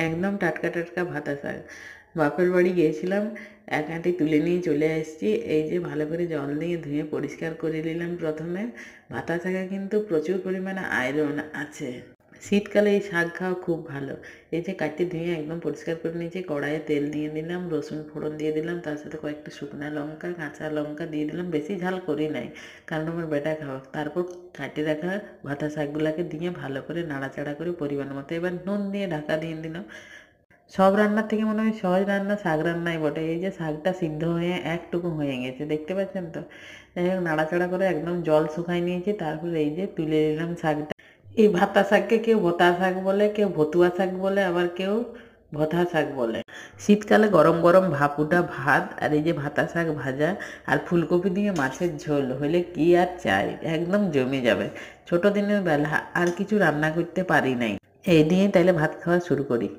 একদম টাটকা টাটকা ভাতা শাক। বাপের বাড়ি গিয়েছিলাম, এক আঁটি তুলে নিয়ে চলে এসেছি। এই যে ভালো করে জল দিয়ে ধুয়ে পরিষ্কার করে নিলাম প্রথমে। ভাতা শাকে কিন্তু প্রচুর পরিমাণে আয়রন আছে। শীতকালে এই শাক খাওয়া খুব ভালো। এই যে কাটি ধুয়ে একদম পরিষ্কার করে নিয়েছি, কড়াইয়ে তেল দিয়ে দিলাম, রসুন ফোড়ন দিয়ে দিলাম, তার সাথে কয়েকটা শুকনো লঙ্কা, কাঁচা লঙ্কা দিয়ে দিলাম। বেশি ঝাল করি নাই, কারণ আমার বেটা খাওয়া। তারপর কাটি রাখা ভাতা শাকগুলোকে দিয়ে ভালো করে নাড়াচাড়া করে পরিমাণ মতো এবার নুন দিয়ে ঢাকা দিয়ে দিলাম। সব রান্নার থেকে মনে হয় সহজ রান্না শাক রান্নাই বটে। এই যে শাকটা সিদ্ধ হয়ে একটুকু হয়ে গেছে, দেখতে পাচ্ছেন তো। যাই হোক, নাড়াচাড়া করে একদম জল শুকাই নিয়েছি। তারপর এই যে তুলে নিলাম শাকটা। এই ভাতা শাককে কেউ ভোতা শাক বলে, কেউ ভতুয়া শাক বলে, আবার কেউ ভথা শাক বলে। শীতকালে গরম গরম ভাপুটা ভাত আর এই যে ভাতা শাক ভাজা আর ফুলকপি দিয়ে মাছের ঝোল হলে কি আর চাই, একদম জমে যাবে। ছোট দিনের বেলা আর কিছু রান্না করতে পারি নাই, এই দিয়ে তাইলে ভাত খাওয়া শুরু করি।